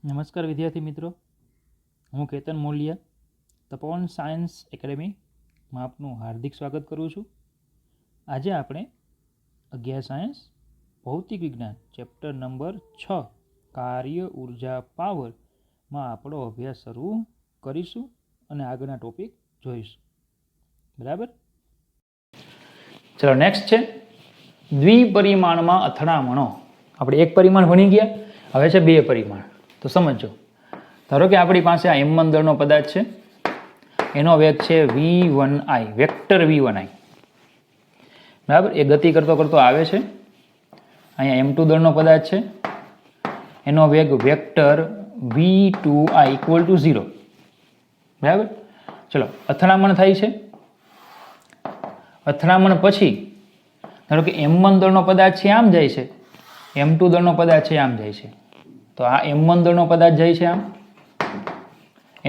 નમસ્કાર વિદ્યાર્થી મિત્રો, હું કેતન મોલિયા તપોવન સાયન્સ એકેડેમીમાં આપનું હાર્દિક સ્વાગત કરું છું. આજે આપણે અગિયાર સાયન્સ ભૌતિક વિજ્ઞાન ચેપ્ટર નંબર 6 કાર્ય ઉર્જા પાવરમાં આપણો અભ્યાસ શરૂ કરીશું અને આગળના ટોપિક જોઈશું. બરાબર, ચલો નેક્સ્ટ છે દ્વિપરિમાણમાં અથડામણો. આપણે એક પરિમાણ ભણી ગયા, હવે છે બે પરિમાણ. તો સમજો, ધારો કે આપણી પાસે આ m1 દળનો પદાર્થ છે, એનો વેગ છે v1i, વેક્ટર v1i. બરાબર, એ ગતિ કરતો કરતો આવે છે. અહીંયા m2 દળનો પદાર્થ છે, એનો વેગ વેક્ટર v2i ઇક્વલ ટુ 0. બરાબર, ચલો અથડામણ થાય છે. અથડામણ પછી ધારો કે m1 દળનો પદાર્થ છે આમ જાય છે, m2 દળનો પદાર્થ છે આમ જાય છે. તો આ m1 દળનો પદાર્થ જાય છે આમ,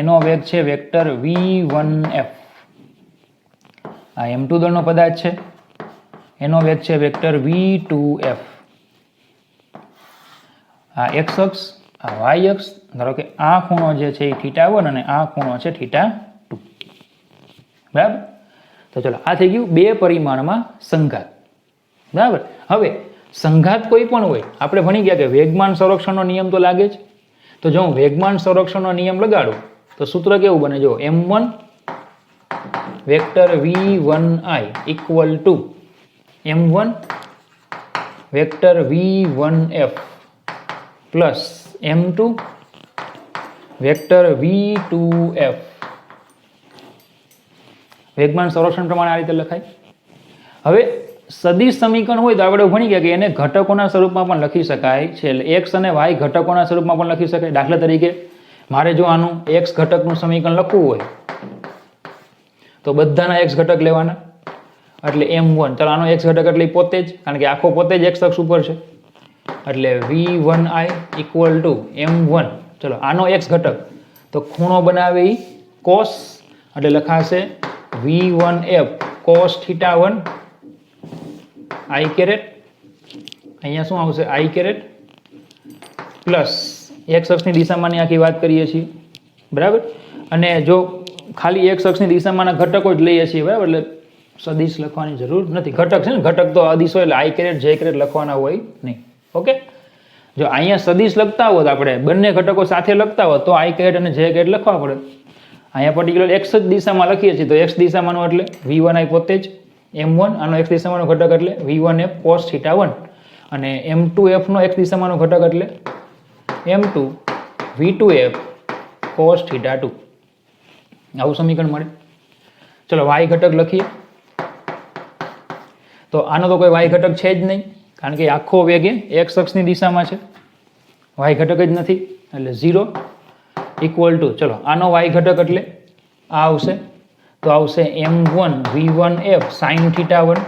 એનો વેગ છે વેક્ટર v1f. આ m2 દળનો પદાર્થ છે, એનો વેગ છે વેક્ટર v2f. આ x અક્ષ, આ y અક્ષ, ધારો કે આ ખૂણો જે છે એ θ1 અને આ ખૂણો છે θ2. બરાબર, તો ચલો આ થઈ ગયું બે પરિમાણમાં સંઘાત. બરાબર, હવે સંઘાત કોઈ પણ હોય, આપણે ભણી ગયા કે વેગમાન સંરક્ષણનો નિયમ તો લાગે જ. તો જો હું વેગમાન સંરક્ષણનો નિયમ લગાડું તો સૂત્ર કેવું બને? જો m1 vector v1i equal to m1 vector v1f plus m2 vector v2f. વેગમાન સંરક્ષણ પ્રમાણે આ રીતે લખાય. હવે સદિશ સમીકરણ હોય તો આપણે ભણી ગયા કે એને ઘટકોના સ્વરૂપમાં પણ લખી શકાય છે. એટલે x અને y ઘટકોના સ્વરૂપમાં પણ લખી શકાય. દાખલા તરીકે મારે જો આનું x ઘટકનું સમીકરણ લખવું હોય તો બધાના x ઘટક લેવાના, એટલે m1. ચાલો આનો x ઘટક એટલે પોતે જ, કારણ કે આખો પોતે જ x અક્ષ ઉપર છે, એટલે v1i ઇક્વલ ટુ m1. ચલો આનો x ઘટક તો ખૂણો બનાવે એ cos, એટલે લખાશે v1f cos θ1 i કેરેટ. અહીંયા શું આવશે? i કેરેટ પ્લસ x અક્ષની દિશામાંની આખી વાત કરીએ છીએ. બરાબર, અને જો ખાલી x અક્ષની દિશામાંના ઘટકો જ લઈએ છીએ, બરાબર, એટલે સદિશ લખવાની જરૂર નથી. ઘટક છે ને, ઘટક તો અદિશ હોય એટલે i કેરેટ j કેરેટ લખવાના હોય નહીં. ઓકે, જો અહીંયા સદિશ લખતા હોત, આપણે બંને ઘટકો સાથે લખતા હોત તો i કેરેટ અને j કેરેટ લખવા પડે. અહીંયા પર્ટિક્યુલર x જ દિશામાં લખીએ છીએ તો x દિશામાંનો એટલે v1i પોતે જ, m1 આનો x દિશામાંનો ઘટક એટલે v1f cos θ1, અને m2f નો x દિશામાંનો ઘટક એટલે m2 v2f cos θ2. આવું સમીકરણ મળે. ચલો y ઘટક લખીએ. તો આનો તો કોઈ y ઘટક છે જ નહીં, કારણ કે આખો વેગ x અક્ષની દિશામાં છે, y ઘટક જ નથી, એટલે 0 ઇક્વલ ટુ, ચલો આનો y ઘટક એટલે આ આવશે, તો આવશે m1 v1f sin θ1.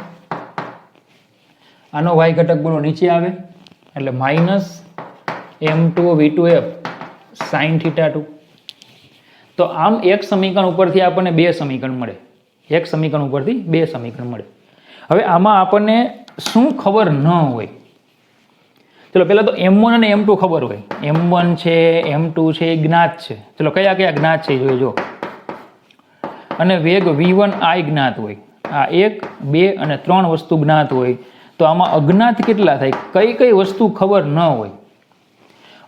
આનો y ઘટક બોલો નીચે આવે, એટલે માઇનસ m2 v2f sin θ2. તો આમ એક સમીકરણ ઉપરથી આપણને બે સમીકરણ મળે. એક સમીકરણ ઉપરથી બે સમીકરણ મળે. હવે આમાં આપણને શું ખબર ન હોય? ચલો પહેલા તો m1 અને m2 ખબર હોય. m1 છે, m2 છે, એ જ્ઞાત છે. ચલો કયા કયા જ્ઞાત છે એ જોઈજો. અને વેગ v1i જ્ઞાત હોય. આ 1, 2 અને 3 વસ્તુ જ્ઞાત હોય. તો આમાં અજ્ઞાત કેટલા થાય? કઈ કઈ વસ્તુ ખબર ન હોય?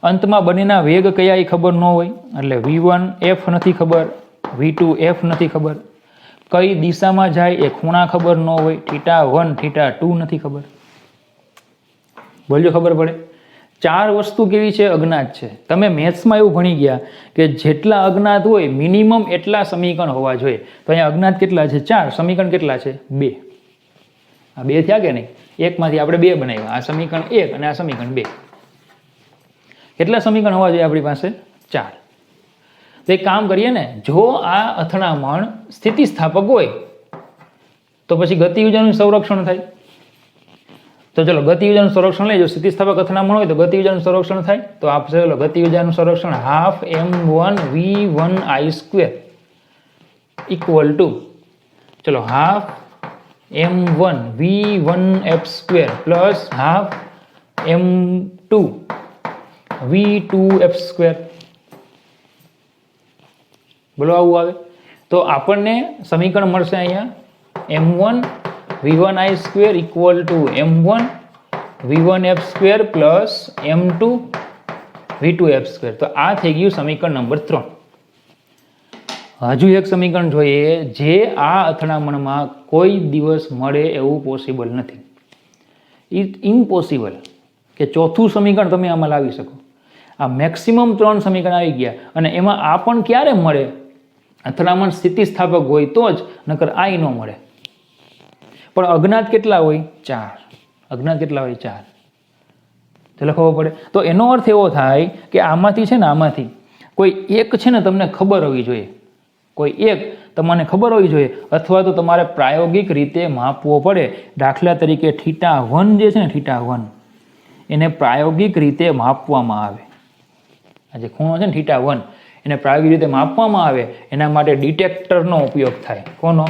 અંતમાં બંનેના વેગ કયા એ ખબર ન હોય, એટલે v1f નથી ખબર, v2f નથી ખબર. કઈ દિશામાં જાય એ ખૂણા ખબર ન હોય, θ1 θ2 નથી ખબર. બોલજો ખબર પડે. 4 વસ્તુ કેવી છે? અજ્ઞાત છે. તમે મેથ્સમાં એવું ભણી ગયા કે જેટલા અજ્ઞાત હોય મિનિમમ એટલા સમીકરણ હોવા જોઈએ. તો અહીંયા અજ્ઞાત કેટલા છે? 4. સમીકરણ કેટલા છે? 2. આ 2 થયા કે નહીં? એકમાંથી આપણે 2 બનાવ્યા. આ સમીકરણ 1 અને આ સમીકરણ 2. કેટલા સમીકરણ હોવા જોઈએ આપણી પાસે? 4. તો એક કામ કરીએ ને, જો આ અથડામણ સ્થિતિસ્થાપક હોય તો પછી ગતિ ઉર્જાનું સંરક્ષણ થાય. તો ચલો ગતિ ઉર્જાનું સંરક્ષણ લઈ. જો સ્થિતિસ્થાપક અથડામણ હોય તો ગતિ ઉર્જાનું સંરક્ષણ થાય. તો આપશે ચલો ગતિ ઉર્જાનું સંરક્ષણ half m1 v1i² equal to, ચલો half m1 v1f² plus half m2 v2f². બોલો આવું આવે તો આપણને સમીકરણ મળશે અહીંયા m1 v1i² equal two m1 v1f² plus m2 v2f². તો આ થઈ ગયું સમીકરણ નંબર 3. હજુ એક સમીકરણ જોઈએ જે આ અથડામણમાં કોઈ દિવસ મળે એવું પોસિબલ નથી. ઇટ ઇમ્પોસિબલ કે ચોથું સમીકરણ તમે આમાં લાવી શકો. આ મેક્સિમમ 3 સમીકરણ આવી ગયા અને એમાં આ પણ ક્યારે મળે? અથડામણ સ્થિતિસ્થાપક હોય તો જ, નકર આ ન મળે. પણ અજ્ઞાત કેટલા હોય? 4. અજ્ઞાત કેટલા હોય? 4. તો લખવો પડે. તો એનો અર્થ એવો થાય કે આમાંથી છે ને, આમાંથી કોઈ એક છે ને તમને ખબર હોવી જોઈએ, કોઈ એક તમને ખબર હોવી જોઈએ, અથવા તો તમારે પ્રાયોગિક રીતે માપવો પડે. દાખલા તરીકે θ1 જે છે ને, θ1 એને પ્રાયોગિક રીતે માપવામાં આવે. આ જે ખૂણો છે ને θ1 એને પ્રાયોગિક રીતે માપવામાં આવે, એના માટે ડિટેક્ટરનો ઉપયોગ થાય. કોનો?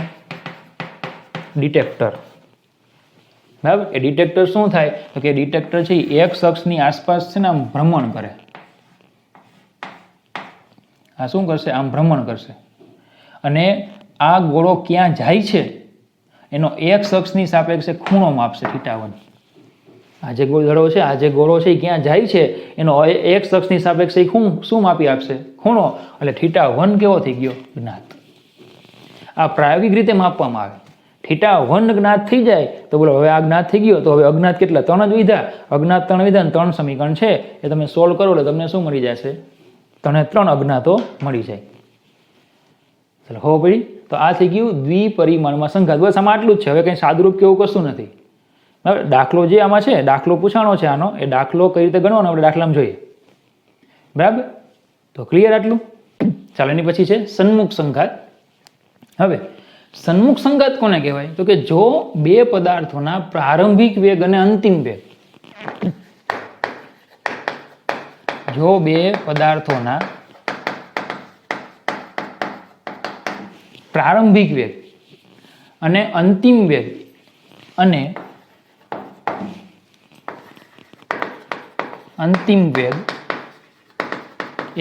ડિટેક્ટર. બરાબર. એ ડિટેક્ટર શું થાય તો કે ડિટેક્ટર છે એ એક અક્ષની આસપાસ છે ને આમ ભ્રમણ કરે. આ શું કરશે? આમ ભ્રમણ કરશે અને આ ગોળો ક્યાં જાય છે એનો એક અક્ષની સાપેક્ષે ખૂણો માપશે θ1. આ જે ગોળો છે, આ જે ગોળો છે એ ક્યાં જાય છે એનો એક અક્ષની સાપેક્ષે શું માપી આપશે? ખૂણો. એટલે θ1 કેવો થઈ ગયો? જ્ઞાત. આ પ્રાયોગિક રીતે માપવામાં આવે. θ1 જ્ઞાત થઈ જાય તો બોલો હવે આ જ્ઞાત થઈ ગયો. તો હવે અજ્ઞાત કેટલા? 3 જ વિધા. અજ્ઞાત 3 વિધા 3 સમીકરણ છે એ તમે સોલ્વ કરો એટલે તમને શું મળી જશે? 3 અજ્ઞાતો મળી જાય. ચાલો ખબર પડી. તો આ થઈ ગયું દ્વિપરિમાણમાં સંઘાત. બસ આમાં આટલું જ છે. હવે કંઈ સાદુરૂપ કેવું કશું નથી. બરાબર. દાખલો જે આમાં છે, દાખલો પૂછાણો છે આનો, એ દાખલો કઈ રીતે ગણવાનો આપણે દાખલામાં જોઈએ. બરાબર. તો ક્લિયર આટલું? ચાલો એની પછી છે સન્મુખ સંઘાત. હવે સન્મુખ સંઘાત કોને કહેવાય? તો કે જો બે પદાર્થોના પ્રારંભિક વેગ અને અંતિમ વેગ, જો બે પદાર્થોના પ્રારંભિક વેગ અને અંતિમ વેગ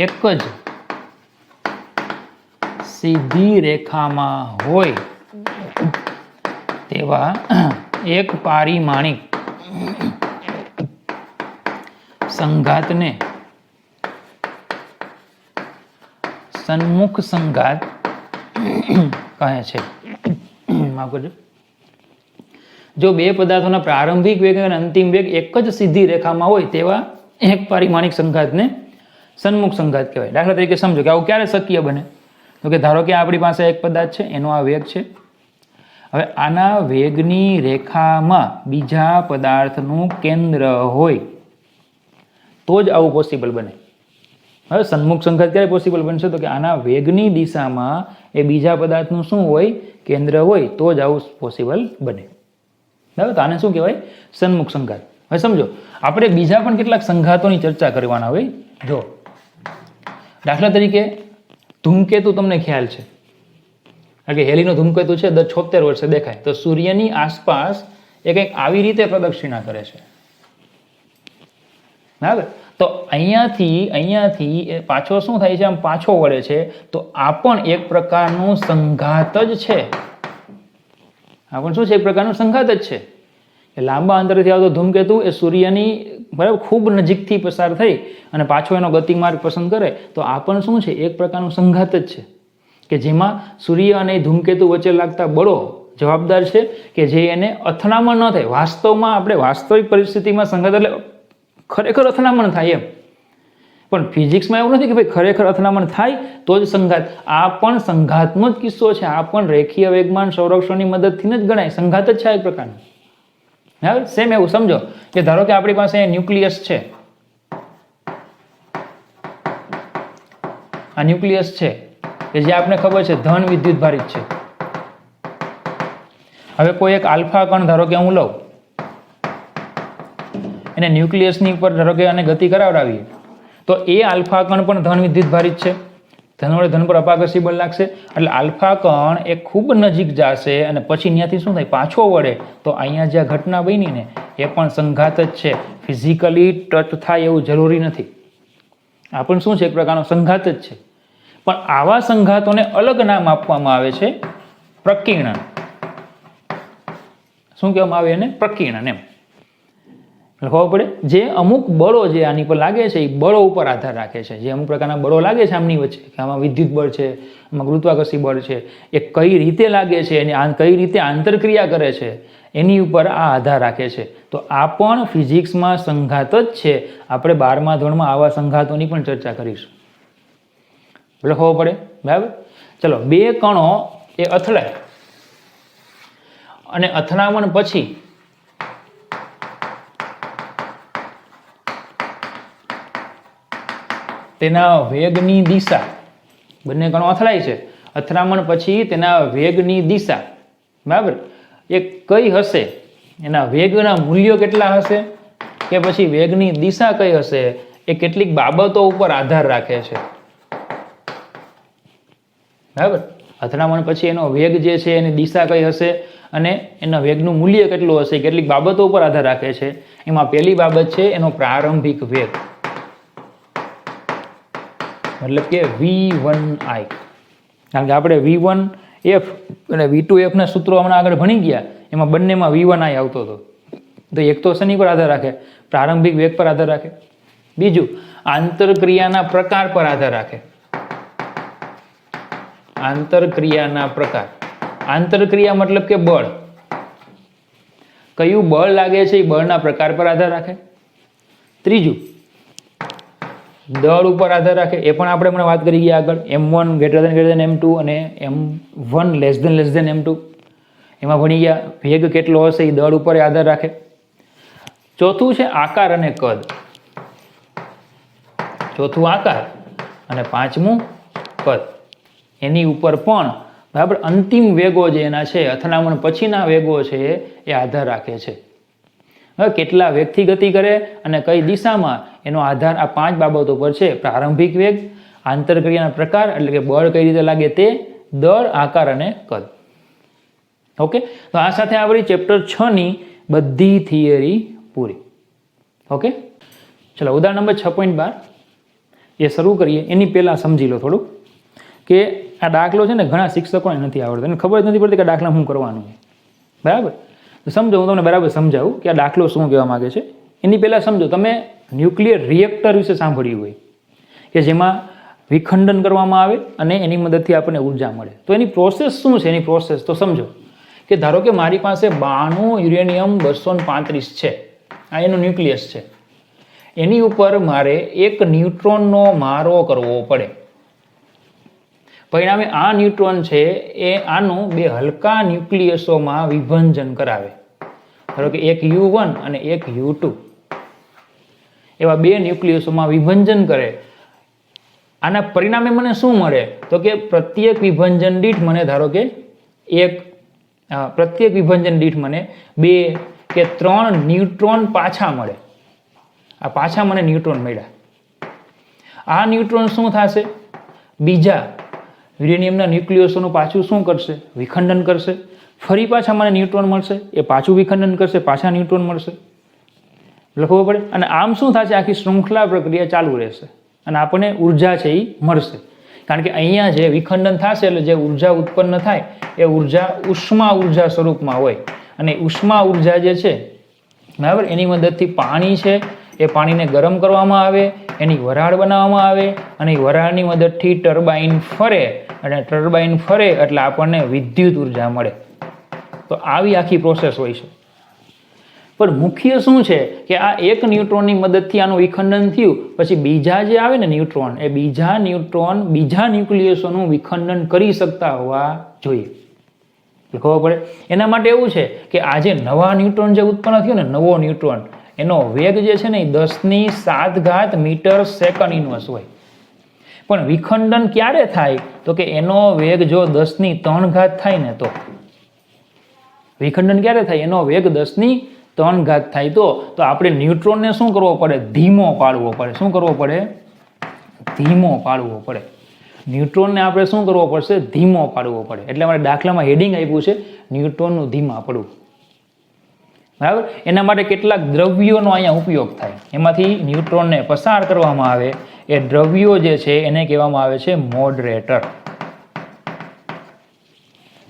એક જ સીધી રેખામાં હોય તેવા એક પારિમાણિક સંઘાતને સન્મુખ સંઘાત કહે છે. માફ કરજો. જો બે પદાર્થોના પ્રારંભિક વેગ અને અંતિમ વેગ એક જ સીધી રેખામાં હોય તેવા એક પારિમાણિક સંઘાતને સન્મુખ સંઘાત કહેવાય. દાખલા તરીકે સમજો કે આવું ક્યારે શક્ય બને? તો કે ધારો કે આપણી પાસે એક પદાર્થ છે, એનો આ વેગ છે. હવે આના વેગની રેખામાં બીજા પદાર્થનું કેન્દ્ર હોય તો જ આવું પોસિબલ બને. હવે સન્મુખ સંઘાત ક્યારે પોસિબલ બનશે? તો કે આના વેગની દિશામાં એ બીજા પદાર્થનું શું હોય? કેન્દ્ર હોય તો જ આવું પોસિબલ બને. બરાબર. તો આને શું કહેવાય? સન્મુખ સંઘાત. હવે સમજો આપણે બીજા પણ કેટલાક સંઘાતોની ચર્ચા કરવાના હોય. જો દાખલા તરીકે ધૂમકેતુ તમને ખ્યાલ છે, કારણ કે હેલીનો ધૂમકેતુ છે 76 વર્ષે દેખાય. તો સૂર્યની આસપાસ એ કંઈક આવી રીતે પ્રદક્ષિણા કરે છે. બરાબર. તો અહીંયાથી એ પાછો શું થાય છે? આમ પાછો વળે છે. તો આ પણ એક પ્રકારનું સંઘાત જ છે. આ પણ શું છે? એક પ્રકારનું સંઘાત જ છે. લાંબા અંતરેથી આવતો ધૂમકેતુ એ સૂર્યની બરાબર ખૂબ નજીકથી પસાર થઈ અને પાછો એનો ગતિમાર્ગ પસંદ કરે તો આ પણ શું છે? એક પ્રકારનું સંઘાત જ છે કે જેમાં સૂર્ય અને ધૂમકેતુ વચ્ચે લાગતા બળો જવાબદાર છે કે જે એને અથડામણ ન થાય. વાસ્તવમાં આપણે વાસ્તવિક પરિસ્થિતિમાં સંઘાત એટલે ખરેખર અથડામણ થાય એમ, પણ ફિઝિક્સમાં એવું નથી કે ભાઈ ખરેખર અથડામણ થાય તો જ સંઘાત. આ પણ સંઘાતનો જ કિસ્સો છે. આ પણ રેખીય વેગમાન સંરક્ષણની મદદથી જ ગણાય. સંઘાત જ છે એક પ્રકારનું. બરાબર. સેમ એવું સમજો કે ધારો કે આપણી પાસે ન્યુક્લિયસ છે. આ ન્યુક્લિયસ છે કે જે આપણે ખબર છે ધન વિદ્યુત ભારિત છે. હવે કોઈ એક આલ્ફા કણ ધારો કે હું લઉં, એને ન્યુક્લિયસની ઉપર ધારો કે આને ગતિ કરાવડાવીએ તો એ આલ્ફા કણ પણ ધન વિદ્યુત ભારિત છે. ધન વડે ધન પર અપાકર્ષી બળ લાગશે એટલે આલ્ફા કણ એ ખૂબ નજીક જશે અને પછી ત્યાંથી શું થાય? પાછો વળે. તો અહીંયા જે ઘટના બની ને એ પણ સંઘાત જ છે. ફિઝિકલી ટચ થાય એવું જરૂરી નથી. આ પણ શું છે? એક પ્રકારનો સંઘાત જ છે. પણ આવા સંઘાતોને અલગ નામ આપવામાં આવે છે પ્રકીર્ણન. શું કહેવામાં આવે એને? પ્રકીર્ણન. એમ ખબર પડે. જે અમુક બળો જે આની પર લાગે છે એ બળો ઉપર આધાર રાખે છે. જે અમુક પ્રકારના બળો લાગે છે આમની વચ્ચે, કે આમાં વિદ્યુત બળ છે, આમાં ગુરુત્વાકર્ષી બળ છે, એ કઈ રીતે લાગે છે અને કઈ રીતે આંતરક્રિયા કરે છે એની ઉપર આ આધાર રાખે છે. તો આ પણ ફિઝિક્સમાં સંઘાત જ છે. આપણે 12મા ધોરણમાં આવા સંઘાતોની પણ ચર્ચા કરીશું. એટલે ખબર પડે. બરાબર. ચલો, બે કણો એ અથડાય અને અથડામણ પછી તેના વેગની દિશા, બંને કણો અથડાય છે, અથડામણ પછી તેના વેગની દિશા, બરાબર, એ કઈ હશે? એના વેગના મૂલ્યો કેટલા હશે કે પછી વેગની દિશા કઈ હશે? એ કેટલીક બાબતો ઉપર આધાર રાખે છે. બરાબર. અથડામણ પછી એનો વેગ જે છે એની દિશા કઈ હશે અને એના વેગનું મૂલ્ય કેટલું હશે, કેટલીક બાબતો ઉપર આધાર રાખે છે. એમાં પહેલી બાબત છે એનો પ્રારંભિક વેગ, મતલબ કે v1i. કારણ કે આપણે v1f અને v2f ના સૂત્રો હમણાં આગળ ભણી ગયા, એમાં બંનેમાં v1i આવતો હતો. તો એક તો શેની પર આધાર રાખે? પ્રારંભિક વેગ પર આધાર રાખે. બીજું, આંતરક્રિયાના પ્રકાર પર આધાર રાખે. આંતરક્રિયાના પ્રકાર. આંતરક્રિયા મતલબ કે બળ. કયું બળ લાગે છે એ બળના પ્રકાર પર આધાર રાખે. ત્રીજું, દળ ઉપર આધાર રાખે. એ પણ આપણે હમણાં વાત કરી ગયા આગળ, m1 > m2 અને m1 < m2. એમાં ભણી ગયા વેગ કેટલો હશે એ દળ ઉપર આધાર રાખે. ચોથું છે આકાર અને કદ. ચોથું આકાર અને પાંચમું કદ. એની ઉપર પણ બરાબર અંતિમ વેગો જે એના છે, અથડામણ પછીના વેગો છે એ આધાર રાખે છે. હવે કેટલા વેગથી ગતિ કરે અને કઈ દિશામાં, એનો આધાર આ 5 બાબતો પર છે. પ્રારંભિક વેગ, આંતરક્રિયાના પ્રકાર એટલે કે બળ કઈ રીતે લાગે તે, દળ, આકાર અને કદ. ઓકે. તો આ સાથે આપણી ચેપ્ટર 6 ની બધી થિયરી પૂરી. ઓકે. ચલો, ઉદાહરણ નંબર 6.12 એ શરૂ કરીએ. એની પહેલા સમજી લો થોડુંક કે આ દાખલો છે ને ઘણા શિક્ષકોને નથી આવડતો, એને ખબર જ નથી પડતી કે દાખલા શું કરવાનું છે. બરાબર. તો સમજો, હું તમને બરાબર સમજાવું કે આ દાખલો શું કહેવા માંગે છે. એની પહેલા સમજો, તમે ન્યુક્લિયર રિએક્ટર વિશે સાંભળ્યું હોય કે જેમાં વિખંડન કરવામાં આવે અને એની મદદથી આપણને ઉર્જા મળે. તો એની પ્રોસેસ શું છે? એની પ્રોસેસ તો સમજો કે ધારો કે મારી પાસે 92 યુરેનિયમ 235 છે, આ એનું ન્યુક્લિયસ છે. એની ઉપર મારે 1 ન્યુટ્રોનનો મારો કરવો પડે. પરિણામે આ ન્યુટ્રોન છે એ આનું 2 હલકા ન્યુક્લિયસોમાં વિભંજન કરાવે. ધારો કે એક U1 અને એક U2, એવા 2 ન્યુક્લિયસોમાં વિભંજન કરે. આના પરિણામે મને શું મળે? તો કે પ્રત્યેક વિભંજન દીઠ મને ધારો કે પ્રત્યેક વિભંજન દીઠ મને 2 કે 3 ન્યુટ્રોન પાછા મળે. આ પાછા મને ન્યુટ્રોન મળ્યા. આ ન્યુટ્રોન શું થશે? બીજા યુરેનિયમના ન્યુક્લિયસોનું પાછું શું કરશે? વિખંડન કરશે. ફરી પાછા મને ન્યુટ્રોન મળશે, એ પાછું વિખંડન કરશે, પાછા ન્યુટ્રોન મળશે. લખવું પડે. અને આમ શું થશે? આખી શૃંખલા પ્રક્રિયા ચાલુ રહેશે અને આપણને ઉર્જા છે એ મળશે. કારણ કે અહીંયા જે વિખંડન થશે એટલે જે ઉર્જા ઉત્પન્ન થાય એ ઉર્જા ઉષ્મા ઉર્જા સ્વરૂપમાં હોય. અને ઉષ્મા ઉર્જા જે છે, બરાબર, એની મદદથી પાણી છે એ પાણીને ગરમ કરવામાં આવે, એની વરાળ બનાવવામાં આવે અને એ વરાળની મદદથી ટર્બાઇન ફરે અને ટર્બાઇન ફરે એટલે આપણને વિદ્યુત ઉર્જા મળે. તો આવી આખી પ્રોસેસ હોય છે. પણ મુખ્ય શું છે કે આ એક ન્યુટ્રોનની મદદથી આનું વિખંડન થયું, પછી બીજા જે આવે ને ન્યુટ્રોન, એ બીજા ન્યુટ્રોન બીજા ન્યુક્લિયસોનું વિખંડન કરી શકતા હોવા જોઈએ. ખબર પડે. એના માટે એવું છે કે આ જે નવા ન્યુટ્રોન જે ઉત્પન્ન થયો ને, નવો ન્યુટ્રોન, એનો વેગ જે છે ને એ 10⁷ મીટર સેકન્ડ ઇન્વર્સ હોય. પણ વિખંડન ક્યારે થાય? તો કે એનો વેગ જો 10⁻³ થાય ને, તો વિખંડન ક્યારે થાય? એનો વેગ 10⁻³ થાય તો આપણે ન્યુટ્રોનને શું કરવો પડે? ધીમો પાડવો પડે. શું કરવો પડે? ધીમો પાડવો પડે. ન્યુટ્રોનને આપણે શું કરવો પડશે? ધીમો પાડવો પડે. એટલે અમારે દાખલામાં હેડિંગ આપ્યું છે ન્યુટ્રોનનું ધીમા પડવું. બરાબર. એના માટે કેટલાક દ્રવ્યોનો અહીંયા ઉપયોગ થાય, એમાંથી ન્યુટ્રોનને પસાર કરવામાં આવે. એ દ્રવ્યો જે છે એને કહેવામાં આવે છે મોડરેટર.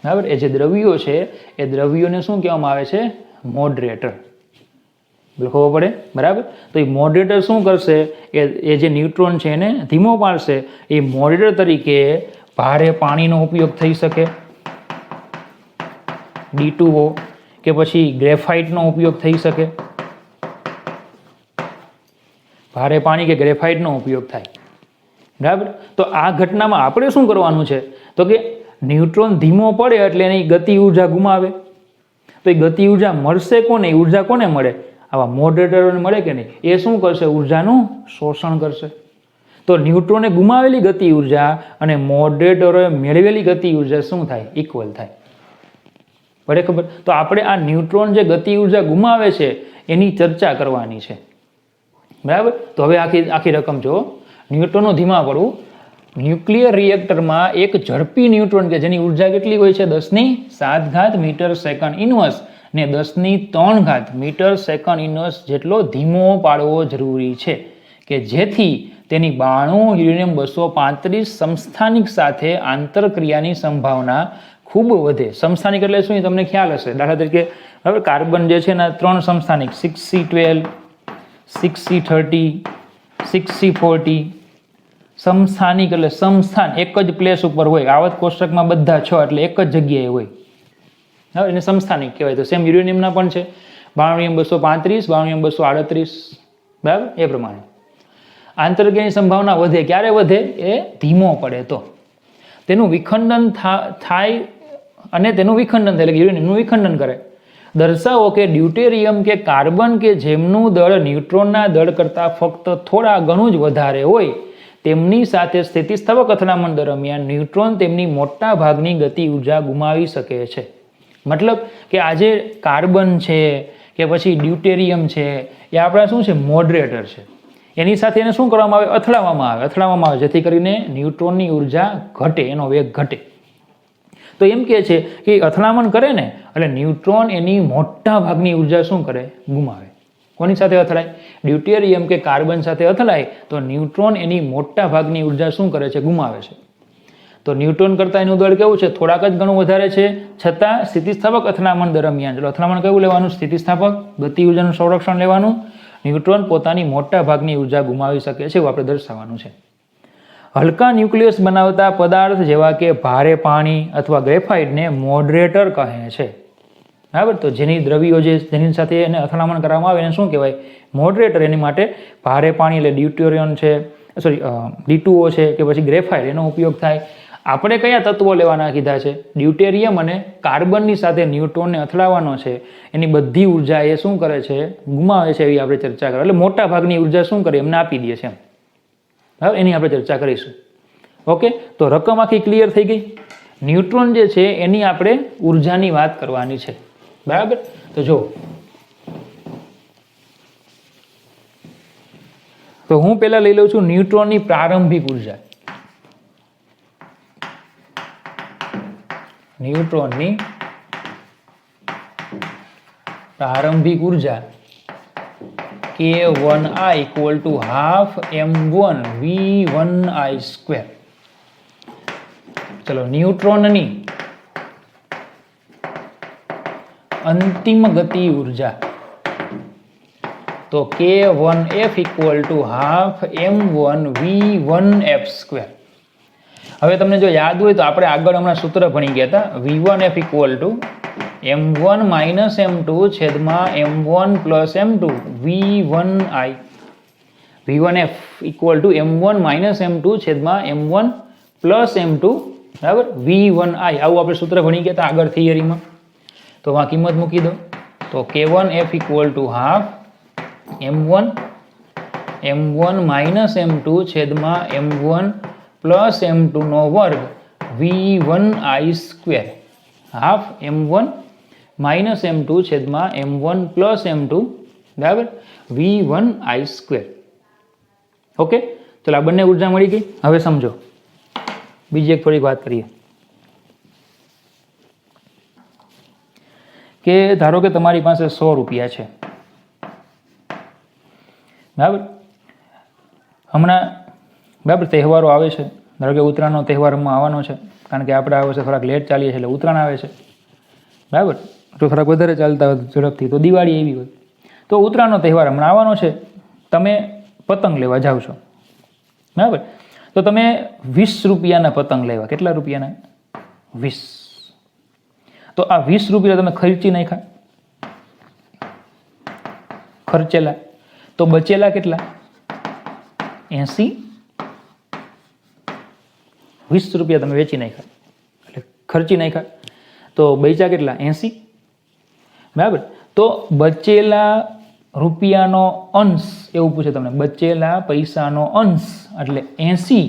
બરાબર. એ જે દ્રવ્યો છે એ દ્રવ્યોને શું કહેવામાં આવે છે? મોડરેટર. ખબર પડે? બરાબર. તો એ મોડરેટર શું કરશે? એ જે ન્યુટ્રોન છે એને ધીમો પાડશે. એ મોડરેટર તરીકે ભારે પાણીનો ઉપયોગ થઈ શકે, D2O, કે પછી ગ્રેફાઇટનો ઉપયોગ થઈ શકે. ભારે પાણી કે ગ્રેફાઇટનો ઉપયોગ થાય. બરાબર. તો આ ઘટનામાં આપણે શું કરવાનું છે? તો કે ન્યુટ્રોન ધીમો પડે એટલે એની ગતિ ઉર્જા ગુમાવે. તો એ ગતિ ઉર્જા મળશે કોને? ઉર્જા કોને મળે? આવા મોડરેટરોને મળે કે નહીં? એ શું કરશે? ઉર્જાનું શોષણ કરશે. તો ન્યુટ્રોને ગુમાવેલી ગતિ ઉર્જા અને મોડરેટરોએ મેળવેલી ગતિ ઉર્જા શું થાય? ઇક્વલ થાય. પડે ખબર? તો આપણે આ ન્યુટ્રોન જે ગતિ ઉર્જા ગુમાવે છે એની ચર્ચા કરવાની છે. બરાબર. તો હવે આખી રકમ જો. ન્યુટ્રોનનું ધીમા પડવું. ન્યુક્લિયર રિએક્ટરમાં એક ઝડપી ન્યુટ્રોન કે જેની ઉર્જા કેટલી હોય છે? 10⁷ મીટર સેકન્ડ ઇન્વર્સ ને 10⁻³ મીટર સેકન્ડ ઇન્વર્સ જેટલો ધીમો પાડવો જરૂરી છે કે જેથી તેની 92 યુરેનિયમ 235 સમસ્થાનિક સાથે આંતરક્રિયાની સંભાવના ખૂબ વધે. સમસ્થાનિક એટલે શું? તમને ખ્યાલ હશે. દાખલા તરીકે બરાબર, કાર્બન જે છે એના 3 સમસ્થાનિક, 6C12, 6C30, 6C40. સમસ્થાનિક એટલે સમસ્થાન એક જ પ્લેસ ઉપર હોય. આવત કોષ્ટકમાં બધા 6 એટલે એક જ જગ્યાએ હોય. હવે એને સમસ્થાનિક કહેવાય. તો સેમ યુરેનિયમના પણ છે 92 235, 92 238. બરાબર. એ પ્રમાણે આંતરક્રિયાની સંભાવના વધે. ક્યારે વધે? એ ધીમો પડે તો. તેનું વિખંડન થાય અને તેનું વિખંડન થાય એટલે યુરેનિયમનું વિખંડન કરે. દર્શાવો કે ડ્યુટેરિયમ કે કાર્બન કે જેમનું દળ ન્યુટ્રોનના દળ કરતાં ફક્ત થોડા ઘણું જ વધારે હોય તેમની સાથે સ્થિતિસ્થાપક અથડામણ દરમિયાન ન્યુટ્રોન તેમની મોટા ભાગની ગતિ ઉર્જા ગુમાવી શકે છે. મતલબ કે આજે કાર્બન છે કે પછી ડ્યુટેરિયમ છે એ આપણા શું છે? મોડરેટર છે. એની સાથે એને શું કરવામાં આવે? અથડાવવામાં આવે જેથી કરીને ન્યુટ્રોનની ઉર્જા ઘટે, એનો વેગ ઘટે. તો એમ કહે છે કે અથડામણ કરે ને એટલે ન્યુટ્રોન એની મોટા ભાગની ઉર્જા શું કરે? ગુમાવે. કોની સાથે અથડાય? ડ્યુટેરિયમ કે કાર્બન સાથે અથડાય તો ન્યુટ્રોન એની મોટા ભાગની ઉર્જા શું કરે છે? ગુમાવે છે. તો ન્યુટ્રોન કરતાં એનું દળ કેવું છે? થોડાક જ ઘણું વધારે છે. છતાં સ્થિતિસ્થાપક અથડામણ દરમિયાન, ચલો અથડામણ કેવું લેવાનું? સ્થિતિસ્થાપક ગતિ ઉર્જાનું સંરક્ષણ લેવાનું. ન્યુટ્રોન પોતાની મોટા ભાગની ઉર્જા ગુમાવી શકે છે એવું આપણે દર્શાવવાનું છે. હલકા ન્યુક્લિયસ બનાવતા પદાર્થ જેવા કે ભારે પાણી અથવા ગ્રેફાઇટને મોડરેટર કહે છે. બરાબર. તો જેની દ્રવ્યો જેની સાથે એને અથડામણ કરવામાં આવે એને શું કહેવાય? મોડરેટર. એની માટે ભારે પાણી એટલે ડ્યુટેરિયમ છે, D2O છે કે પછી ગ્રેફાઇટ એનો ઉપયોગ થાય. આપણે કયા તત્વો લેવાના કીધા છે? ડ્યુટેરિયમ અને કાર્બનની સાથે ન્યુટ્રોનને અથડાવવાનો છે. એની બધી ઉર્જા એ શું કરે છે? ગુમાવે છે એવી આપણે ચર્ચા કરીએ. એટલે મોટા ભાગની ઉર્જા શું કરે? એમને આપી દે છે. બરાબર. એની આપણે ચર્ચા કરીશું. ઓકે. તો રકમ આખી ક્લિયર થઈ ગઈ. ન્યુટ્રોન જે છે એની આપણે ઉર્જાની વાત કરવાની છે. બરાબર. તો જો, તો હું પહેલા લઈ લઉં છું ન્યુટ્રોનની પ્રારંભિક ઉર્જા. ન્યુટ્રોનની પ્રારંભિક ઉર્જા K1I = ½ m1v1I². ચલો, ન્યુટ્રોનની અંતિમ ગતિ ઉર્જા તો K1F = ½ m1v1f². હવે તમને જો યાદ હોય તો આપણે આગળ હમણાં સૂત્ર ભણી ગયા હતા. V1F = m1 - m2 / m1 + m2 v1I. V1F = m1 - m2 / m1 + m2 બરાબર v1I. આવું આપણે સૂત્ર ભણી ગયા હતા આગળ થિયરીમાં. તો આ કિંમત મૂકી દો. તો K1F = ½ m1 - m2 / m1 + m2 નો વર્ગ v1I². ½ m1 - m2 / m1 + m2 બરાબર v1I². ઓકે. ચલો, આ બંને ઉર્જા મળી ગઈ. હવે સમજો, બીજી એક થોડીક વાત કરીએ કે ધારો કે તમારી પાસે 100 રૂપિયા છે, બરાબર. હમણાં બરાબર તહેવારો આવે છે, ધારો કે ઉત્તરાયણનો તહેવારમાં આવવાનો છે, કારણ કે આપણે આ વર્ષે થોડાક લેટ ચાલીએ છીએ એટલે ઉત્તરાયણ આવે છે, બરાબર. તો થોડાક વધારે ચાલતા હોય ઝડપથી તો દિવાળી એવી હોય, તો ઉત્તરાયણનો તહેવાર હમણાં આવવાનો છે, તમે પતંગ લેવા જાઓ છો, બરાબર. તો તમે 20 રૂપિયાના પતંગ લેવા, કેટલા રૂપિયાના? 20. તો આ 20 રૂપિયા તમે ખર્ચી નાખ્યા, ખર્ચેલા, તો બચેલા કેટલા? 80. 20 રૂપિયા તમે વેચી નાખ્યા એટલે ખર્ચી નાખ્યા, તો બચ્યા કેટલા? 80, બરાબર. તો બચેલા રૂપિયાનો અંશ એવું પૂછે તમને, બચેલા પૈસાનો અંશ એટલે 80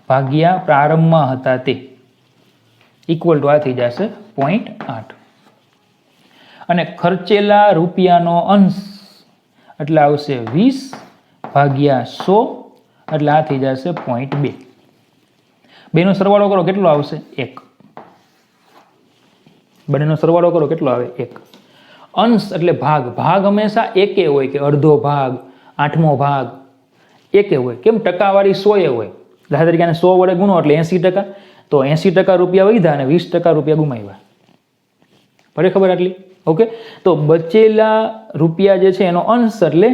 ભાગ્યા પ્રારંભમાં હતા તે ઇક્વલ ટુ આ થઈ જશે 0.8. અને ખર્ચેલા રૂપિયાનો અંશ એટલે આવશે 20 ભાગ્યા 100 એટલે આ થઈ જશે 0.2. બેનો સરવાળો કરો કેટલો આવશે? 1. બંનેનો સરવાળો કરો કેટલો આવે? 1. અંશ એટલે ભાગ, ભાગ હંમેશા એકે હોય કે અડધો ભાગ, આઠમો ભાગ એકે હોય. કેમ? ટકાવાળી 100 હોય. દાખલા તરીકે 100 વડે ગુણો એટલે 80%, તો 80% રૂપિયા વધ્યા અને 20% રૂપિયા ગુમાવ્યા. પડે ખબર આટલી? ઓકે. તો બચેલા રૂપિયા જે છે એનો અંશ એટલે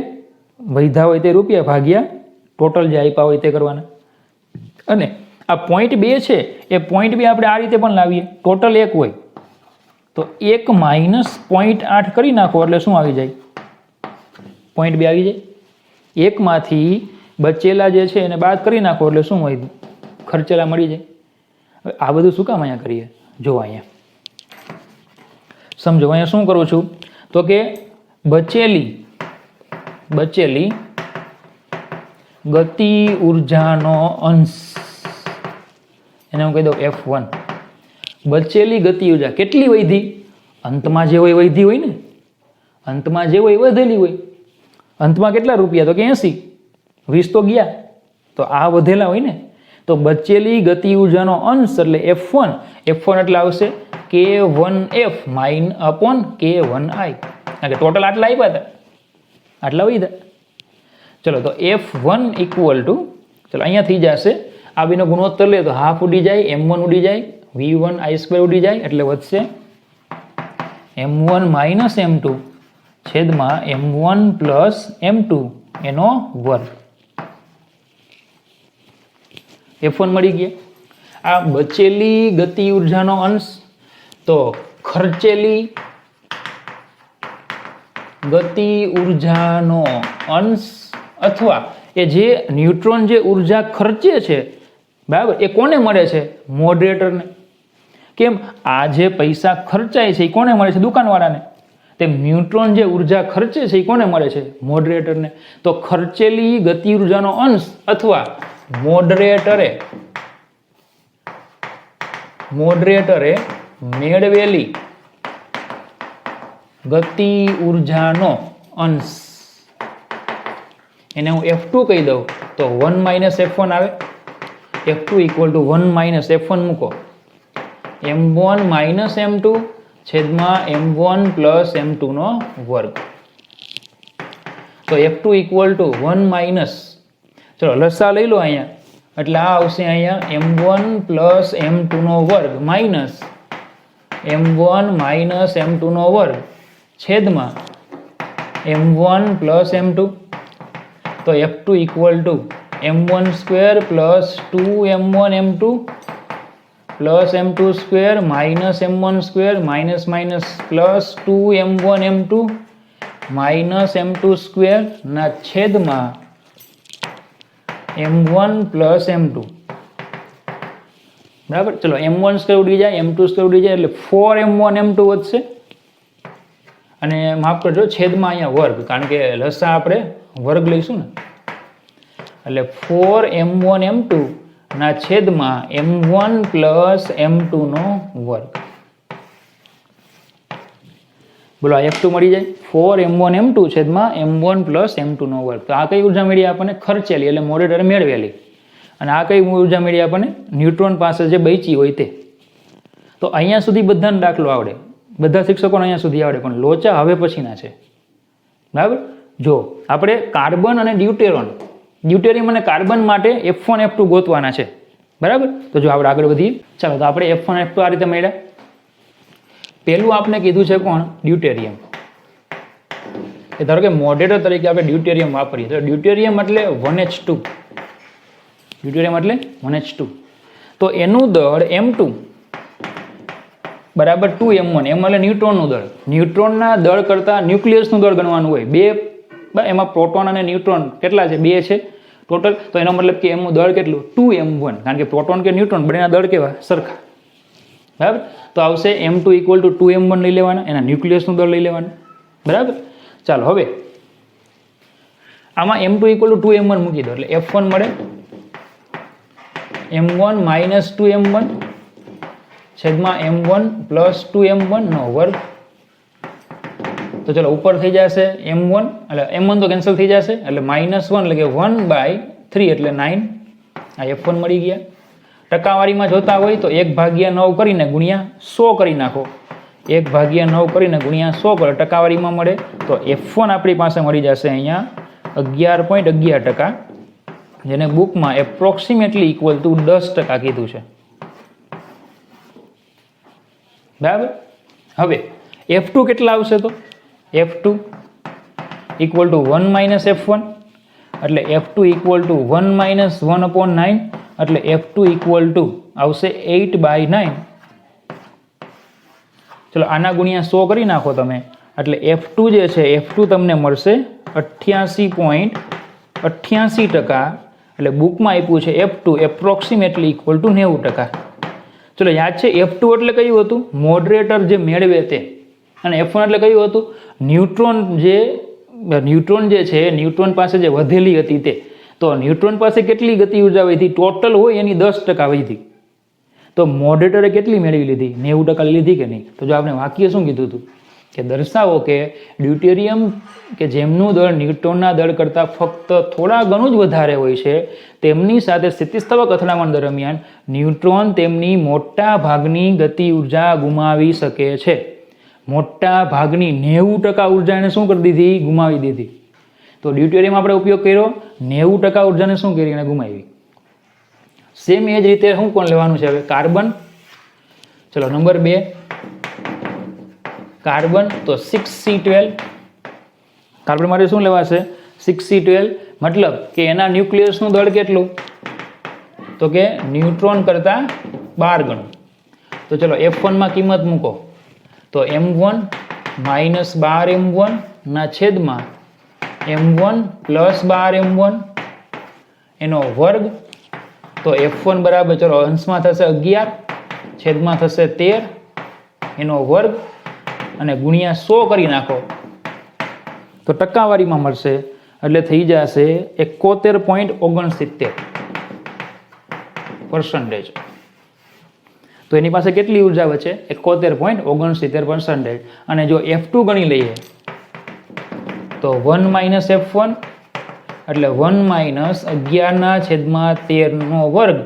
વધ્યા હોય તે રૂપિયા ભાગ્યા ટોટલ જે આપ્યા હોય તે કરવાના. અને આ 0.2 છે એ 0.2 આપણે આ રીતે પણ લાવીએ, ટોટલ 1 હોય તો 1 માઇનસ 0.8 કરી નાખો એટલે શું આવી જાય? 0.2 આવી જાય. 1 માંથી બચેલા જે છે એને બાદ કરી નાખો એટલે શું હોય? ખર્ચેલા મળી જાય. હવે આ બધું શું કામ અહીંયા કરીએ? જો અહીંયા સમજો, અહીંયા શું કરું છું તો કે બચેલી ગતિ ઉર્જાનો અંશ, એને હું કહી દઉં F1. બચેલી ગતિ ઉર્જા કેટલી વધી? અંતમાં જે હોય વધી હોય ને, અંતમાં જે હોય વધેલી હોય. અંતમાં કેટલા રૂપિયા? તો કે 80. 20 તો ગયા, તો આ વધેલા હોય ને. તો બચેલી ગતિ ઉર્જાનો અંશ એટલે F1. F1 એટલે આવશે K1F અપોન K1I. કારણ કે ટોટલ આટલા આપ્યા હતા, આટલા વધ્યા. ચલો, તો F1 ઇક્વલ ટુ, ચલો અહીંયા થઈ જશે, આ બેનો ગુણોત્તર લે તો હાફ ઉડી જાય, M1 ઉડી જાય, V1I² ઉડી જાય એટલે વધશે M1 માઇનસ M2 છેદમાં M1 પ્લસ M2 એનો વર્ગ. F1 મળી ગયા. આ બચેલી ગતિ ઉર્જાનો અંશ, તો ખર્ચેલી ગતિ ઉર્જાનો અંશ અથવા એ જે ન્યુટ્રોન જે ઉર્જા ખર્ચે છે, બરાબર, એ કોને મળે છે? મોડરેટરને. કેમ? આ જે પૈસા ખર્ચાય છે એ કોને મળે છે? દુકાનવાળાને. તેમ ન્યુટ્રોન જે ઉર્જા ખર્ચે છે એ કોને મળે છે? મોડરેટરને. તો ખર્ચેલી ગતિ ઉર્જાનો અંશ અથવા મોડરેટરે મેળવેલી ગતિ ઉર્જાનો અંશ, એને હું F2 કહી દઉં તો 1 માઇનસ F1 આવે. F2 equal to 1 minus F1 મૂકો, M1 માઇનસ M2 છેદમાં M1 પ્લસ M2 નો વર્ગ. તો F2 ઇક્વલ ટુ 1 માઇનસ, ચલો લસા લઈ લો અહીંયા, એટલે આ આવશે અહીંયા M1 પ્લસ M2 નો વર્ગ માઇનસ M1 માઇનસ M2 નો વર્ગ છેદમાં M1 પ્લસ M2. તો F2 equal to M1 square plus 2M1 M2 plus M2 square minus M1 square minus minus plus 2M1 M2 minus M2 square ના છેદમાં M1 plus M2. બરાબર. ચલો, M1 square ઉડી જાય, M2 square ઉડી જાય એટલે 4M1 M2 વધશે. અને માફ કરજો, છેદમાં અહીંયા વર્ગ, કારણ કે લસા આપણે વર્ગ લઈશું ને, એટલે 4M1 M2 ના છેદમાં M1 પ્લસ M2 નો વર્ગ. બોલો, આ F2 મળી જાય. 4M1 M2 છેદમાં M1 પ્લસ M2 નો વર્ગ. તો આ કઈ ઉર્જા મળી આપણને? ખર્ચેલી એટલે મોડરેટરે મેળવેલી. અને આ કઈ ઉર્જા મળી આપણને? ન્યુટ્રોન પાસે જે બચી હોય તે. તો અહીંયા સુધી બધાનો દાખલો આવડે. બધા શિક્ષકોને અહીંયા સુધી આવડે, પણ લોચા હવે પછીના છે. બરાબર. જો આપણે કાર્બન અને ડ્યુટેરિયમ અને કાર્બન માટે F1 F2 ગોતવાના છે. બરાબર. તો જો આપણે આગળ વધીએ. ચાલો, તો આપણે F1 F2 આ રીતે મળ્યા. પહેલું આપણે કીધું છે કોણ? ડ્યુટેરિયમ. એ ધારો કે મોડરેટર તરીકે આપણે ડ્યુટેરિયમ વાપરીએ તો ડ્યુટેરિયમ એટલે 1H2. ડ્યુટેરિયમ એટલે 1H2. તો એનું દળ M2 બરાબર 2M1. M એટલે ન્યુટ્રોનનું દળ. ન્યુટ્રોનના દળ કરતાં ન્યુક્લિયસનું દળ ગણવાનું હોય. બે એમાં પ્રોટોન અને ન્યુટ્રોન કેટલા છે? 2 છે ટોટલ. તો એનો મતલબ કે એમનું દળ કેટલું? 2M1. કારણ કે પ્રોટોન કે ન્યુટ્રોન બંનેના દળ કેવા? સરખા. બરાબર. તો આવશે M2 = 2M1 લઈ લેવાના, એના ન્યુક્લિયસનું દળ લઈ લેવાનું. બરાબર. ચાલો, હવે આમાં M2 = 2M1 મૂકી દો એટલે F1 મળે M1 - 2M1 છેદમાં M1 + 2M1 નો વર્ગ. તો ચલો ઉપર થઈ જશે M1 એટલે M1 તો કેન્સલ થઈ જશે એટલે -1 એટલે કે 1/3 એટલે 9. આ F1 મળી ગયા. ટકાવારીમાં જોતા હોય તો 1/9 કરીને ગુણ્યા 100 કરી નાખો. 1/9 કરીને ગુણ્યા 100 કરો ટકાવારીમાં મળે. તો F1 આપણી પાસે મળી જશે અહીંયા 11.11%, જેને બુકમાં એપ્રોક્સિમેટલી = 10% કીધું છે. બરાબર. હવે F2 કેટલા આવશે? તો F2 = 1 - F1 એટલે F2 = 1 - 1/9 એટલે F2 = આવશે 8/9. ચલો, આના ગુણ્યા 100 કરી નાખો તમે એટલે F2 જે છે F2 તમને મળશે 88.88%. એટલે બુકમાં આપ્યું છે F2 એપ્રોક્સિમેટલી = 90%. ચલો, યાદ છે F2 એટલે કયું હતું? મોડરેટર જે મેળવે તે. અને F1 એટલે કયું હતું? ન્યુટ્રોન જે છે ન્યુટ્રોન પાસે જે વધેલી હતી તે. તો ન્યુટ્રોન પાસે કેટલી ગતિ ઉર્જા વધી? ટોટલ હોય એની 10% વધી. તો મોડરેટરે કેટલી મેળવી લીધી? 90% લીધી કે નહીં? તો જો આપણે વાક્ય શું કીધું હતું કે દર્શાવો કે ડ્યુટેરિયમ કે જેમનું દળ ન્યુટ્રોનના દળ કરતાં ફક્ત થોડા ઘણું જ વધારે હોય છે, તેમની સાથે સ્થિતિસ્થાપક અથડામણ દરમિયાન ન્યુટ્રોન તેમની મોટા ભાગની ગતિ ઉર્જા ગુમાવી શકે છે. મોટા ભાગની 90% ઉર્જા એને શું કરી દીધી? ગુમાવી દીધી. તો ડ્યુટેરિયમ આપણે ઉપયોગ કર્યો, 90% ઉર્જાને શું કરી? એને ગુમાવી. સેમ એ જ રીતે શું કોણ લેવાનું છે હવે? કાર્બન. ચલો, નંબર 2 કાર્બન. તો 6C12. કાર્બન માટે શું લેવાશે? 6C12. મતલબ કે એના ન્યુક્લિયસનું દળ કેટલું? તો કે ન્યુટ્રોન કરતાં 12 ગણું. તો ચલો F1 માં કિંમત મૂકો. તો M1 - 12M1 ના છેદમાં M1 + 12M1 એનો વર્ગ. તો F1 બરાબર ચલો અંશમાં થશે 11 છેદમાં થશે 13 એનો વર્ગ અને ગુણ્યા 100 કરી નાખો તો ટકાવારીમાં મળશે એટલે થઈ જશે 71.69%. તો એની પાસે કેટલી ઉર્જા વચ્ચે? 71.69%. અને જો F2 ગણી લઈએ તો 1 - F1 એટલે 1 - 11/13 નો વર્ગ,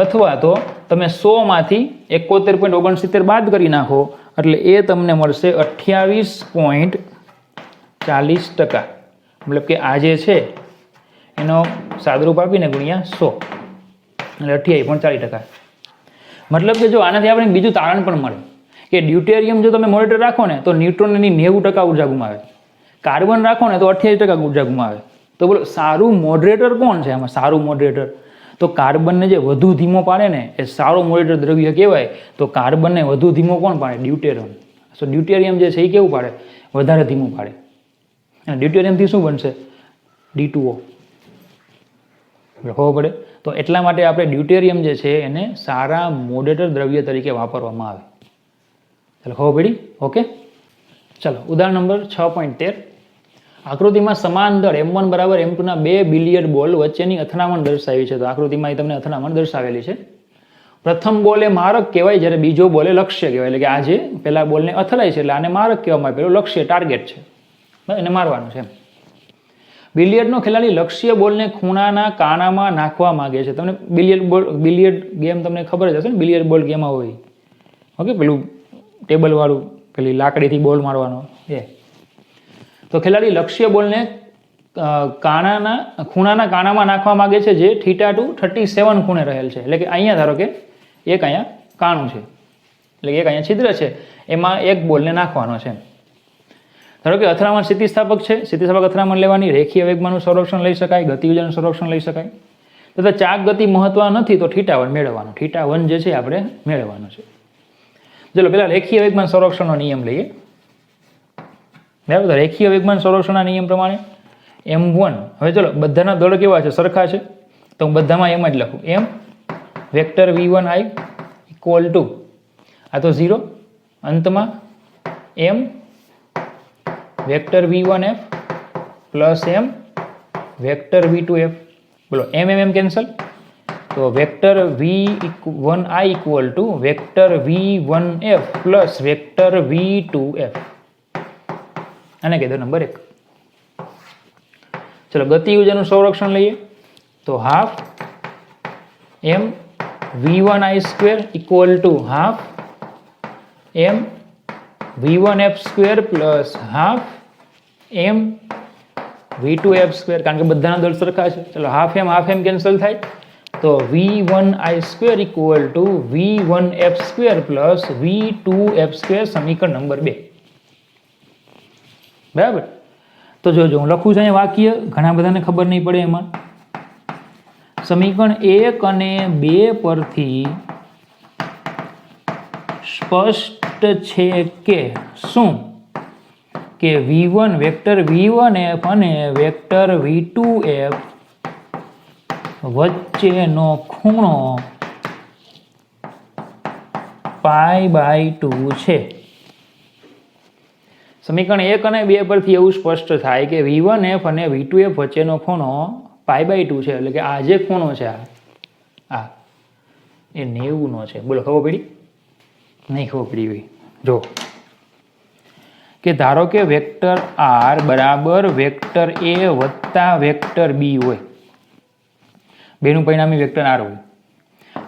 અથવા તો તમે 100 માંથી 71.69 બાદ કરી નાખો એટલે એ તમને મળશે 28.40%. મતલબ કે આ જે છે એનો સાદરૂપ આપીને ગુણ્યા 100 એટલે 28.40%. મતલબ કે જો આનાથી આપણે બીજું તારણ પણ મળે કે ડ્યુટેરિયમ જો તમે મોડરેટર રાખો ને તો ન્યુટ્રોન એની 90% ઉર્જા ગુમાવે, કાર્બન રાખો ને તો 28% ઉર્જા ગુમાવે. તો બોલો સારું મોડરેટર કોણ છે આમાં? સારું મોડરેટર તો કાર્બનને જે વધુ ધીમો પાડે ને એ સારું મોડરેટર દ્રવ્ય કહેવાય. તો કાર્બનને વધુ ધીમો કોણ પાડે? ડ્યુટેરિયમ. સો ડ્યુટેરિયમ જે છે એ કેવું પાડે? વધારે ધીમું પાડે. અને ડ્યુટેરિયમથી શું બનશે? D2O. ખબર પડે? તો એટલા માટે આપણે ડ્યુટેરિયમ જે છે એને સારા મોડરેટર દ્રવ્ય તરીકે વાપરવામાં આવે. ચાલો, ખબર પડી? ઓકે. ચાલો, ઉદાહરણ નંબર 6.13. આકૃતિમાં સમાન દળ M1 બરાબર M2 ના 2 બિલિયર્ડ બોલ વચ્ચેની અથડામણ દર્શાવી છે. તો આકૃતિમાં તમને અથડામણ દર્શાવેલી છે. પ્રથમ બોલ એ મારક કહેવાય, જ્યારે બીજો બોલ એ લક્ષ્ય કહેવાય. એટલે કે આ જે પહેલા બોલને અથડાય છે એટલે આને મારક કહેવામાં આવે, પેલો લક્ષ્ય ટાર્ગેટ છે, એને મારવાનું છે. બિલિયર્ડનો ખેલાડી લક્ષ્ય બોલને ખૂણાના કાણામાં નાખવા માંગે છે. તમને બિલિયર્ડ ગેમ તમને ખબર જ હશે ને, બિલિયર્ડ બોલ ગેમ હોય. ઓકે, પેલું ટેબલ વાળું પેલી લાકડીથી બોલ મારવાનો એ. તો ખેલાડી લક્ષ્ય બોલને ખૂણાના કાણામાં નાખવા માંગે છે જે θ2 37 ખૂણે રહેલ છે. એટલે કે અહીંયા ધારો કે એક અહીંયા કાણું છે, એટલે કે એક અહીંયા છિદ્ર છે, એમાં એક બોલને નાખવાનો છે. ધારો કે અથડામણ સ્થિતિસ્થાપક છે, સ્થિતિસ્થાપક અથડામણ લેવાની, રેખીય વેગમાનનું સંરક્ષણ લઈ શકાય, ગતિઉર્જાનું સંરક્ષણ લઈ શકાય. તથા ચાક ગતિ મહત્વ નથી તો θ1 મેળવવાનું, θ1 જે છે આપણે મેળવવાનું છે. ચલો પેલા રેખીય વેગમાન સંરક્ષણનો નિયમ લઈએ. બરાબર, તો રેખીય વેગમાન સંરક્ષણના નિયમ પ્રમાણે m1, હવે ચલો બધાના દળ કેવા છે, સરખા છે, તો હું બધામાં એમ જ લખું, m vector v1i equal to આ તો 0, અંતમાં m vector v1f plus m vector v2f. બોલો m કેન્સલ, તો vector v1i equal to vector v1f plus vector v2f. આને કહી દો નંબર 1. ચલો ગતિ ઉર્જાનું સંરક્ષણ લઈએ, તો half m v1i square equal to half m v1f square plus half m v2f square, કારણ કે બધાના દળ સરખા છે. ચલો હાફ એમ કેન્સલ થાય, તો v1i square equal to v1f square plus v2f square, સમીકરણ નંબર 2. બરાબર, તો જોજો હું લખું છું અહીંયા વાક્ય, ઘણા બધાને ખબર નહીં પડે એમાં. સમીકરણ 1 અને 2 પરથી સ્પષ્ટ છે કે શું કે v1 વેક્ટર v1f અને વેક્ટર v2f વચ્ચેનો ખૂણો π/2 છે. સમીકરણ 1 અને 2 પરથી એવું સ્પષ્ટ થાય કે v1f અને v2f વચ્ચેનો ખૂણો π/2 છે. એટલે કે આ જે ખૂણો છે આ એ 90 નો છે. બોલો ખબર પડી? નહીં ખબર પડી હોય. જો કે ધારો કે વેક્ટર r બરાબર વેક્ટર a વત્તા વેક્ટર b હોય, બેનું પરિણામી વેક્ટર r હોય,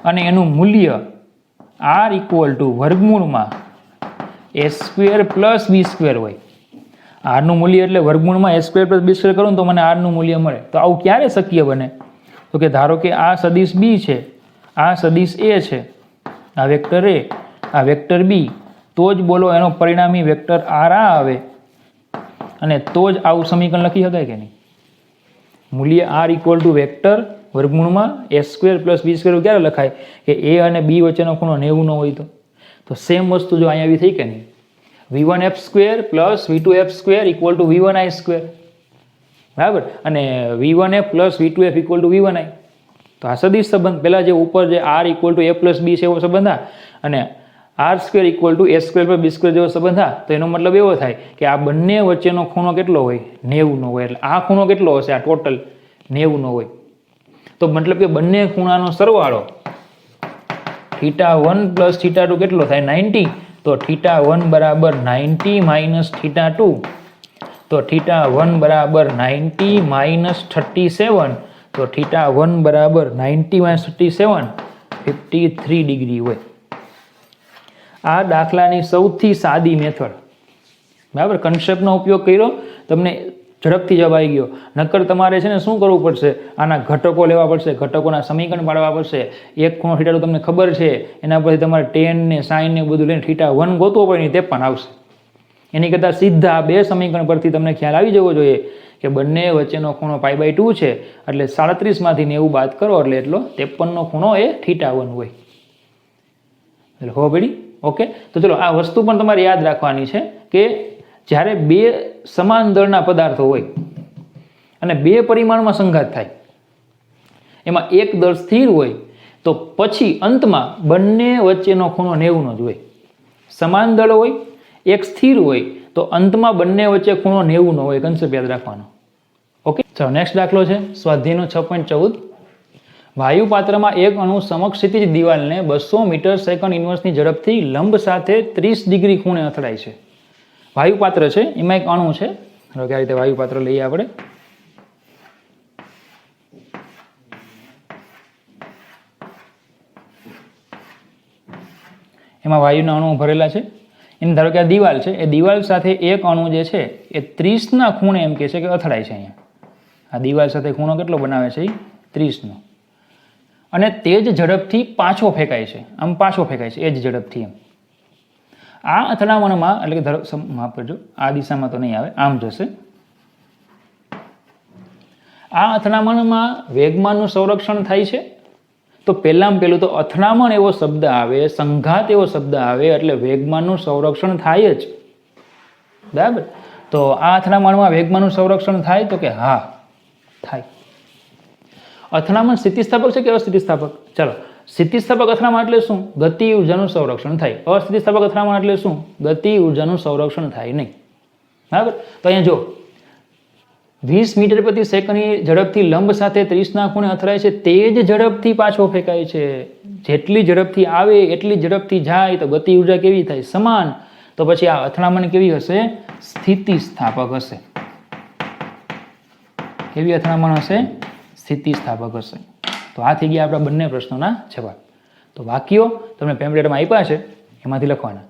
અને એનું મૂલ્ય r ઇક્વલ ટુ વર્ગમૂળમાં a square plus b square હોય. r નું મૂલ્ય એટલે વર્ગમૂળમાં a square plus b square કરું તો મને r નું મૂલ્ય મળે. તો આવું ક્યારે શક્ય બને? તો કે ધારો કે આ સદિશ b છે, આ સદિશ a છે, આ વેક્ટર a, આ વેક્ટર b, તો જ બોલો એનો પરિણામી વેક્ટર r આવે, અને તો જ આવું સમીકરણ લખી શકાય કે નહીં? મૂલ્ય r ઇક્વલ ટુ વેક્ટર વર્ગમૂળમાં a square plus b square ક્યારે લખાય? કે a અને b વચ્ચેનો ખૂણો 90 નો હોય તો સેમ વસ્તુ જો અહીંયા આવી થઈ કે નહીં? v1f square plus v2f square equal to v1i square. બરાબર, અને v1f plus v2f equal to v1i. તો આ સદિશ સંબંધ પહેલા જે ઉપર જે r equal to a plus b છે એવો સંબંધ આ, અને r square equal to a square plus b square જેવો સંબંધ આ. તો એનો મતલબ એવો થાય કે આ બંને વચ્ચેનો ખૂણો કેટલો હોય? 90 નો હોય. એટલે આ ખૂણો કેટલો હશે? આ ટોટલ 90 નો હોય. તો મતલબ કે બંને ખૂણાનો સરવાળો θ1 પ્લસ θ2 કેટલો થાય? 90. તો θ1 બરાબર 90 માઇનસ θ2, તો θ1 બરાબર 90 માઇનસ 37, તો θ1 બરાબર 90 માઇનસ 37 53 ડિગ્રી હોય. આ દાખલાની સૌથી સાદી મેથડ. બરાબર, કન્સેપ્ટનો ઉપયોગ કર્યો, તમને ઝડપથી જવાબ આવી ગયો. નક્કર તમારે છે ને શું કરવું પડશે? આના ઘટકો લેવા પડશે, ઘટકોના સમીકરણ પાડવા પડશે. એક ખૂણો θ2 તમને ખબર છે, એના પરથી તમારે tan ને sin ને બધું લઈને θ1 ગોતવો પડે, તે પણ આવશે. એની કરતાં સીધા બે સમીકરણ પરથી તમને ખ્યાલ આવી જવો જોઈએ કે બંને વચ્ચેનો ખૂણો π/2 છે, એટલે 37 માંથી 90 બાદ કરો એટલે એટલો 53 નો ખૂણો એ θ1 હોય. એટલે ખબર પડી? ઓકે, તો ચલો આ વસ્તુ પણ તમારે યાદ રાખવાની છે કે જ્યારે બે સમાન દળના પદાર્થો હોય અને બે પરિમાણમાં સંઘાત થાય, એમાં એક દળ સ્થિર હોય તો પછી અંતમાં બંને વચ્ચેનો ખૂણો 90 નો જ હોય. સમાન દળ હોય, એક સ્થિર હોય, તો અંતમાં બંને વચ્ચે ખૂણો 90 નો હોય. કન્સેપ્ટ યાદ રાખવાનો. ઓકે, ચલો નેક્સ્ટ દાખલો છે સ્વાધ્યાયનો 6.14. વાયુ પાત્રમાં એક અણુ સમક્ષ ક્ષિતિજ દિવાલને 200 મીટર સેકન્ડ ઇન્વર્સની ઝડપથી લંબ સાથે 30 ડિગ્રી ખૂણે અથડાય છે. વાયુ પાત્ર છે, એમાં એક અણુ છે. આ રીતે વાયુ પાત્ર લઈએ આપણે. એમાં વાયુના અણુઓ ભરેલા છે. એની ધારો કે આ દિવાલ છે, એ દિવાલ સાથે એક અણુ જે છે એ 30ના ખૂણે એમ કહે છે કે અથડાય છે. અહીંયા આ દિવાલ સાથે ખૂણો કેટલો બનાવે છે? 30નો. અને તે જ ઝડપથી પાછો ફેંકાય છે, આમ પાછો ફેંકાય છે એ જ ઝડપથી એમ. આ અથડામણમાં એટલે કે ધારો માફ કરજો, આ દિશામાં તો નહીં આવે, આમ જશે. આ અથડામણમાં વેગમાનનું સંરક્ષણ થાય છે. તો પહેલામાં પહેલું તો અથડામણ એવો શબ્દ આવે, સંઘાત એવો શબ્દ આવે એટલે વેગમાનનું સંરક્ષણ થાય જ. બરાબર? તો આ અથડામણમાં વેગમાનનું સંરક્ષણ થાય તો કે હા થાય. અથડામણ સ્થિતિસ્થાપક છે કે અસ્થિતિસ્થાપક? ચાલો, સ્થિતિસ્થાપક અથડામણ એટલે શું? ગતિ ઉર્જાનું સંરક્ષણ થાય. અસ્થિતિસ્થાપક અથડામણ એટલે શું? ગતિ ઉર્જાનું સંરક્ષણ થાય નહીં. બરાબર? તો અહીંયા જો 20 મીટર પ્રતિ સેકન્ડની ઝડપથી લંબ સાથે 30ના ખૂણે અથડાય છે, તે જ ઝડપથી પાછો ફેંકાય છે. જેટલી ઝડપથી આવે એટલી ઝડપથી જાય તો ગતિ ઉર્જા કેવી થાય? સમાન. તો પછી આ અથડામણ કેવી હશે? સ્થિતિસ્થાપક હશે. કેવી અથડામણ હશે? સ્થિતિસ્થાપક હશે. તો આ થઈ ગયા આપણા બંને પ્રશ્નોના જવાબ. તો વાક્યો તમને પેમ્પલેટમાં આપ્યા છે, એમાંથી લખવાના.